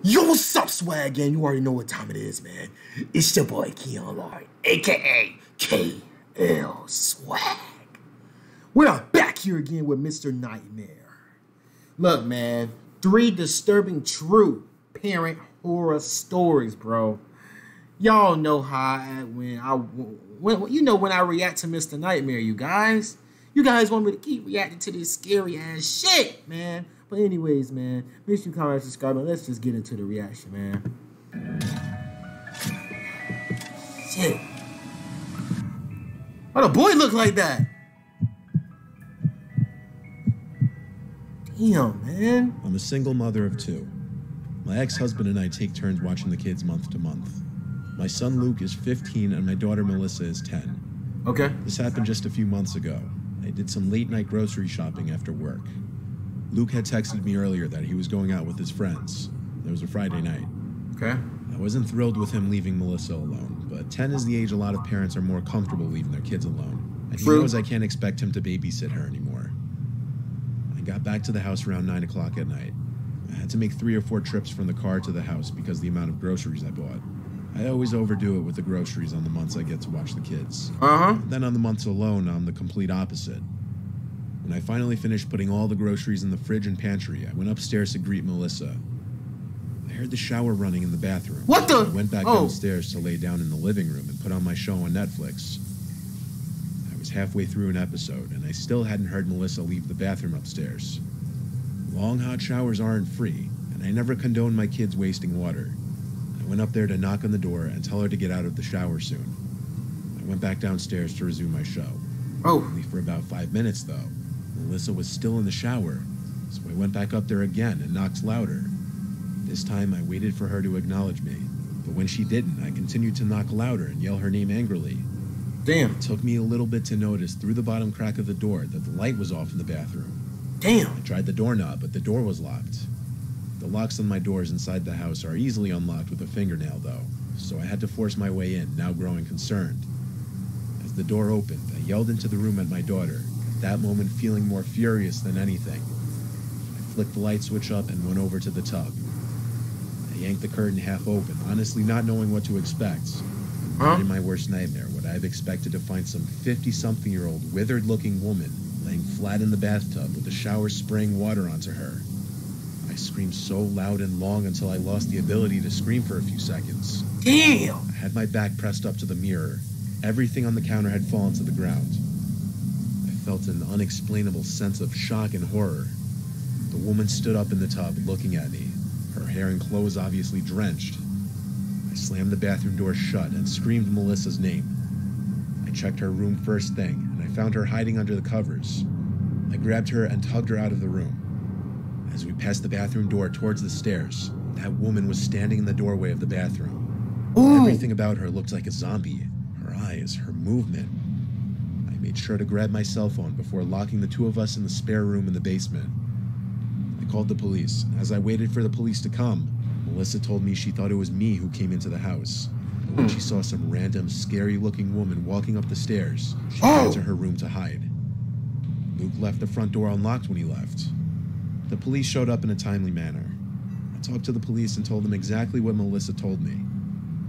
Yo, what's up, swag gang? You already know what time it is, man. It's your boy Keon Lord, aka KL Swag. We are back here again with Mr. Nightmare. Look, man, 3 disturbing true parent horror stories, bro. Y'all know how I act when I react to Mr. Nightmare, you guys. You guys want me to keep reacting to this scary ass shit, man. But anyways, man, make sure you comment, subscribe, and let's just get into the reaction, man. Shit. Why the boy look like that? Damn, man. I'm a single mother of 2. My ex-husband and I take turns watching the kids month to month. My son Luke is 15 and my daughter Melissa is 10. Okay. This happened just a few months ago. I did some late-night grocery shopping after work. Luke had texted me earlier that he was going out with his friends. It was a Friday night. Okay. I wasn't thrilled with him leaving Melissa alone, but 10 is the age a lot of parents are more comfortable leaving their kids alone. And he knows I can't expect him to babysit her anymore. I got back to the house around 9 o'clock at night. I had to make 3 or 4 trips from the car to the house because of the amount of groceries I bought. I always overdo it with the groceries on the months I get to watch the kids. Then on the months alone, I'm the complete opposite. When I finally finished putting all the groceries in the fridge and pantry, I went upstairs to greet Melissa. I heard the shower running in the bathroom. What the? I went back downstairs to lay down in the living room and put on my show on Netflix. I was halfway through an episode, and I still hadn't heard Melissa leave the bathroom upstairs. Long hot showers aren't free, and I never condone my kids wasting water. I went up there to knock on the door and tell her to get out of the shower soon. I went back downstairs to resume my show. Only for about 5 minutes, though. Melissa was still in the shower, so I went back up there again and knocked louder. This time I waited for her to acknowledge me, but when she didn't, I continued to knock louder and yell her name angrily. Damn. It took me a little bit to notice through the bottom crack of the door that the light was off in the bathroom. Damn. I tried the doorknob, but the door was locked. The locks on my doors inside the house are easily unlocked with a fingernail, though, so I had to force my way in, now growing concerned. As the door opened, I yelled into the room at my daughter, at that moment feeling more furious than anything. I flicked the light switch up and went over to the tub. I yanked the curtain half open, honestly not knowing what to expect. In my worst nightmare, would I have expected to find some 50-something-year-old withered-looking woman laying flat in the bathtub with the shower spraying water onto her. I screamed so loud and long until I lost the ability to scream for a few seconds. Damn! I had my back pressed up to the mirror. Everything on the counter had fallen to the ground. I felt an unexplainable sense of shock and horror. The woman stood up in the tub, looking at me, her hair and clothes obviously drenched. I slammed the bathroom door shut and screamed Melissa's name. I checked her room first thing, and I found her hiding under the covers. I grabbed her and tugged her out of the room. As we passed the bathroom door towards the stairs, that woman was standing in the doorway of the bathroom. Everything about her looked like a zombie. Her eyes, her movement. I made sure to grab my cell phone before locking the 2 of us in the spare room in the basement. I called the police, and as I waited for the police to come, Melissa told me she thought it was me who came into the house. But when she saw some random, scary-looking woman walking up the stairs, she went to her room to hide. Luke left the front door unlocked when he left. The police showed up in a timely manner. I talked to the police and told them exactly what Melissa told me.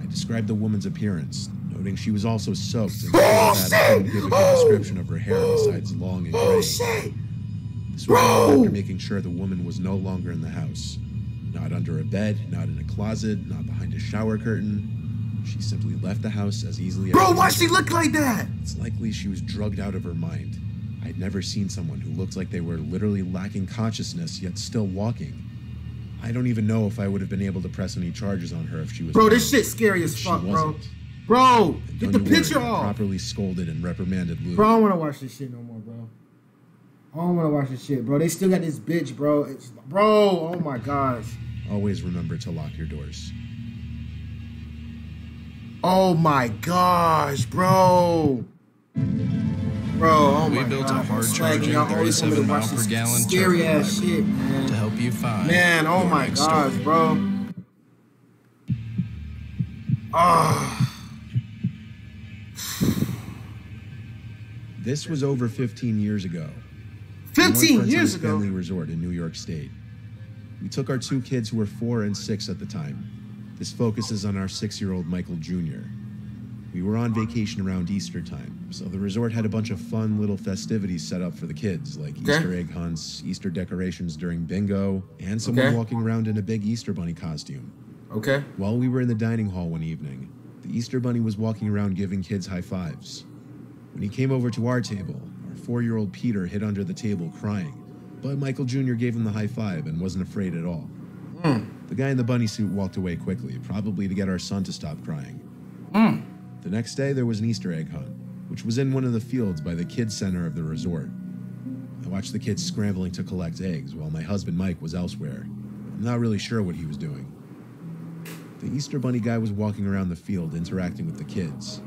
I described the woman's appearance, noting she was also soaked, and that I couldn't give a good description of her hair besides long and gray. This was all after making sure the woman was no longer in the house. Not under a bed, not in a closet, not behind a shower curtain. She simply left the house as easily as... Bro, why she look like that? It's likely she was drugged out of her mind. I'd never seen someone who looked like they were literally lacking consciousness, yet still walking. I don't even know if I would have been able to press any charges on her if she was... Bro, this shit's scary as fuck, bro. Bro, get the picture off. I properly scolded and reprimanded Luke. Bro, I don't want to watch this shit no more, bro. I don't want to watch this shit, bro. They still got this bitch, bro. Bro, oh my gosh. Always remember to lock your doors. Oh my gosh, bro. Bro, oh my God. We built a hard-charging 37-mile-per-gallon scary ass shit, man. To help you find man, oh my gosh, bro. This was over 15 years ago. 15 years ago? Family resort in New York State. We took our 2 kids who were 4 and 6 at the time. This focuses on our 6-year-old Michael Jr. We were on vacation around Easter time, so the resort had a bunch of fun little festivities set up for the kids, like Easter egg hunts, Easter decorations during bingo, and someone walking around in a big Easter bunny costume. Okay. While we were in the dining hall one evening, the Easter bunny was walking around giving kids high fives. When he came over to our table, our 4-year-old Peter hid under the table crying, but Michael Jr. gave him the high five and wasn't afraid at all. The guy in the bunny suit walked away quickly, probably to get our son to stop crying. The next day, there was an Easter egg hunt, which was in one of the fields by the kids' center of the resort. I watched the kids scrambling to collect eggs while my husband Mike was elsewhere. I'm not really sure what he was doing. The Easter bunny guy was walking around the field interacting with the kids.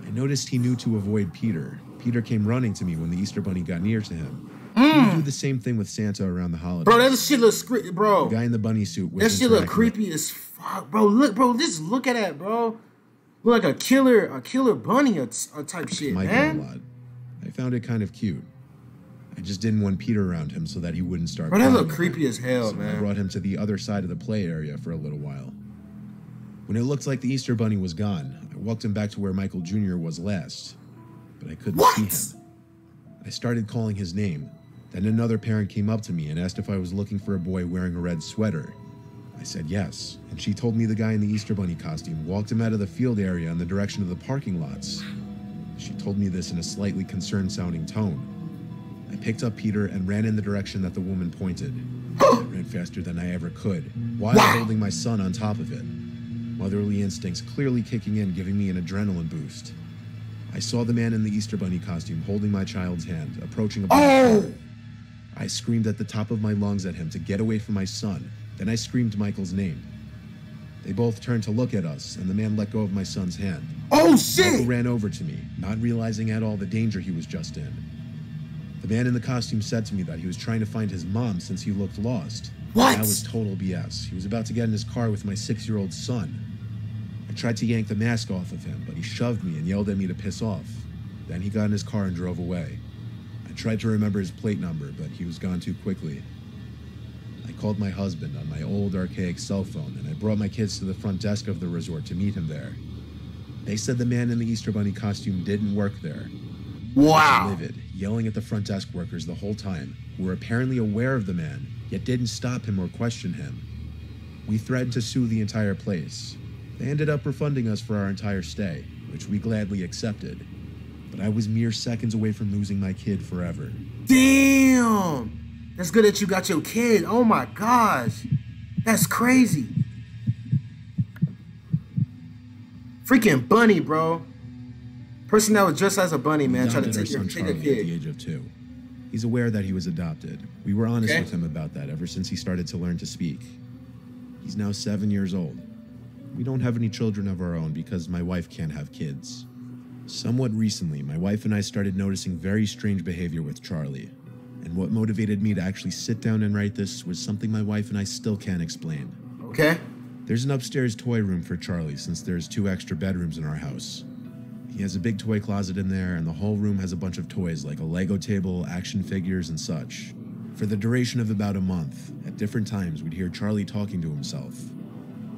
I noticed he knew to avoid Peter. Peter came running to me when the Easter bunny got near to him. He would do the same thing with Santa around the holidays. Bro, that shit looks creepy, bro. The guy in the bunny suit was that shit look creepy as fuck, bro. Look, bro, just look at that, bro. Look like a killer bunny or type shit, Michael man. a lot. I found it kind of cute. I just didn't want Peter around him so that he wouldn't start Bro, that crying look again. creepy as hell, So man. I brought him to the other side of the play area for a little while. When it looked like the Easter bunny was gone, I walked him back to where Michael Jr. was last, but I couldn't see him. I started calling his name. Then another parent came up to me and asked if I was looking for a boy wearing a red sweater. I said yes, and she told me the guy in the Easter bunny costume walked him out of the field area in the direction of the parking lots. She told me this in a slightly concerned-sounding tone. I picked up Peter and ran in the direction that the woman pointed. I ran faster than I ever could, while holding my son on top of it. Motherly instincts clearly kicking in, giving me an adrenaline boost. I saw the man in the Easter bunny costume holding my child's hand, approaching a car. I screamed at the top of my lungs at him to get away from my son. Then I screamed Michael's name. They both turned to look at us, and the man let go of my son's hand. Oh, shit! Michael ran over to me, not realizing at all the danger he was just in. The man in the costume said to me that he was trying to find his mom since he looked lost. What? That was total BS. He was about to get in his car with my 6-year-old son. I tried to yank the mask off of him, but he shoved me and yelled at me to piss off. Then he got in his car and drove away. I tried to remember his plate number, but he was gone too quickly. I called my husband on my old archaic cell phone, and I brought my kids to the front desk of the resort to meet him there. They said the man in the Easter bunny costume didn't work there. Wow. Livid, yelling at the front desk workers the whole time, who were apparently aware of the man, yet didn't stop him or question him. We threatened to sue the entire place. They ended up refunding us for our entire stay, which we gladly accepted. But I was mere seconds away from losing my kid forever. Damn! That's good that you got your kid. Oh my gosh. That's crazy. Freaking bunny, bro. Person that was dressed as a bunny, man, trying to Adopted our take your son Charlie kid. at the age of 2. He's aware that he was adopted. We were honest Okay. with him about that ever since he started to learn to speak. He's now 7 years old. We don't have any children of our own because my wife can't have kids. Somewhat recently, my wife and I started noticing very strange behavior with Charlie. And what motivated me to actually sit down and write this was something my wife and I still can't explain. Okay. There's an upstairs toy room for Charlie since there's 2 extra bedrooms in our house. He has a big toy closet in there, and the whole room has a bunch of toys like a Lego table, action figures, and such. For the duration of about a month, at different times, we'd hear Charlie talking to himself.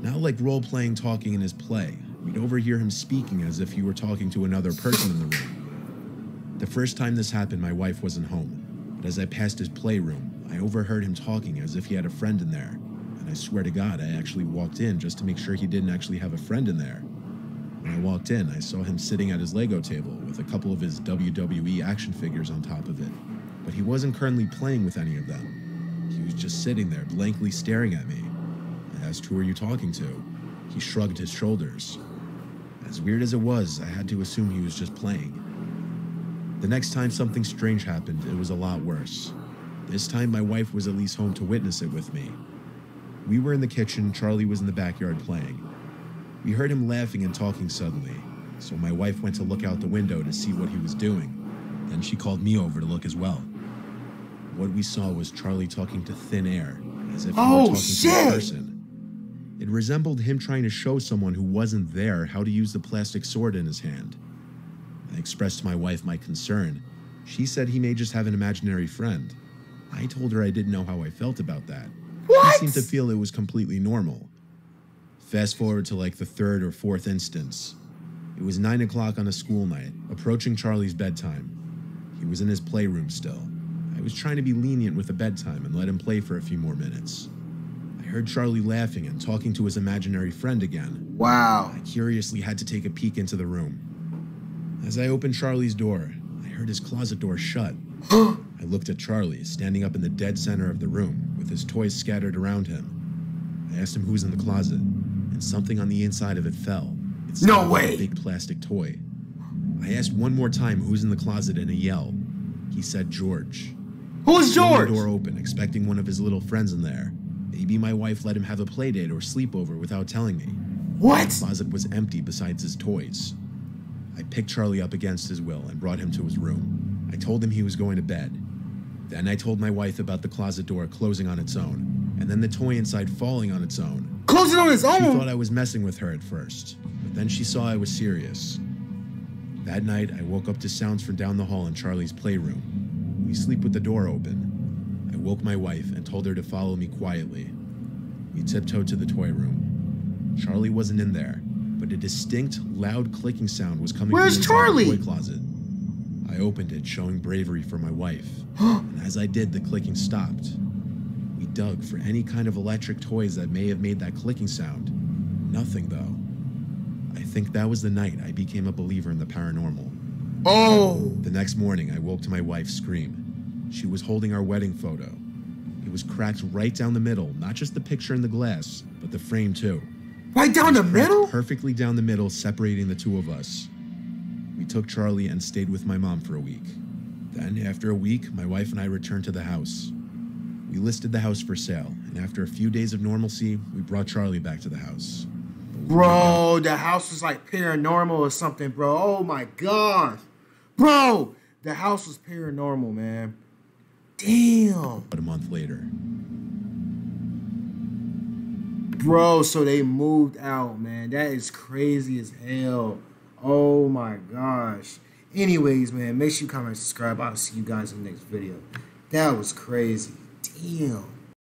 Not like role-playing talking in his play. We'd overhear him speaking as if he were talking to another person in the room. The first time this happened, my wife wasn't home, but as I passed his playroom, I overheard him talking as if he had a friend in there. And I swear to God, I actually walked in just to make sure he didn't actually have a friend in there. When I walked in, I saw him sitting at his Lego table with a couple of his WWE action figures on top of it. But he wasn't currently playing with any of them. He was just sitting there, blankly staring at me. I asked, "Who are you talking to?" He shrugged his shoulders. As weird as it was, I had to assume he was just playing. The next time something strange happened, it was a lot worse. This time, my wife was at least home to witness it with me. We were in the kitchen, Charlie was in the backyard playing. We heard him laughing and talking suddenly, so my wife went to look out the window to see what he was doing. Then she called me over to look as well. What we saw was Charlie talking to thin air, as if he were talking to a person. It resembled him trying to show someone who wasn't there how to use the plastic sword in his hand. I expressed to my wife my concern. She said he may just have an imaginary friend. I told her I didn't know how I felt about that. What? He seemed to feel it was completely normal. Fast forward to like the third or fourth instance. It was 9 o'clock on a school night, approaching Charlie's bedtime. He was in his playroom still. I was trying to be lenient with the bedtime and let him play for a few more minutes. I heard Charlie laughing and talking to his imaginary friend again. Wow. I curiously had to take a peek into the room. As I opened Charlie's door, I heard his closet door shut. I looked at Charlie, standing up in the dead center of the room, with his toys scattered around him. I asked him who was in the closet, and something on the inside of it fell. It No sounded like way! a big plastic toy. I asked one more time who's in the closet in a yell. He said George. Who's Swung George? the door open, expecting one of his little friends in there. Maybe my wife let him have a play date or sleepover without telling me. What? The closet was empty besides his toys. I picked Charlie up against his will and brought him to his room. I told him he was going to bed. Then I told my wife about the closet door closing on its own, and then the toy inside falling on its own. Closing on its She own? thought I was messing with her at first, but then she saw I was serious. That night, I woke up to sounds from down the hall in Charlie's playroom. We sleep with the door open. I woke my wife and told her to follow me quietly. We tiptoed to the toy room. Charlie wasn't in there, but a distinct, loud clicking sound was coming Where's from inside Charlie? the toy closet. I opened it, showing bravery for my wife, and as I did, the clicking stopped. We dug for any kind of electric toys that may have made that clicking sound. Nothing, though. I think that was the night I became a believer in the paranormal. Oh! The next morning, I woke to my wife's scream. She was holding our wedding photo. It was cracked right down the middle, not just the picture in the glass, but the frame too. Right down the middle? Perfectly down the middle, separating the two of us. We took Charlie and stayed with my mom for a week. Then, after a week, my wife and I returned to the house. We listed the house for sale, and after a few days of normalcy, we brought Charlie back to the house. Bro, the house was like paranormal or something, bro. Oh my gosh. Bro, the house was paranormal, man. Damn. But a month later, Bro, so they moved out, man. That is crazy as hell. Oh my gosh. Anyways, man, make sure you comment and subscribe. I'll see you guys in the next video. That was crazy. Damn.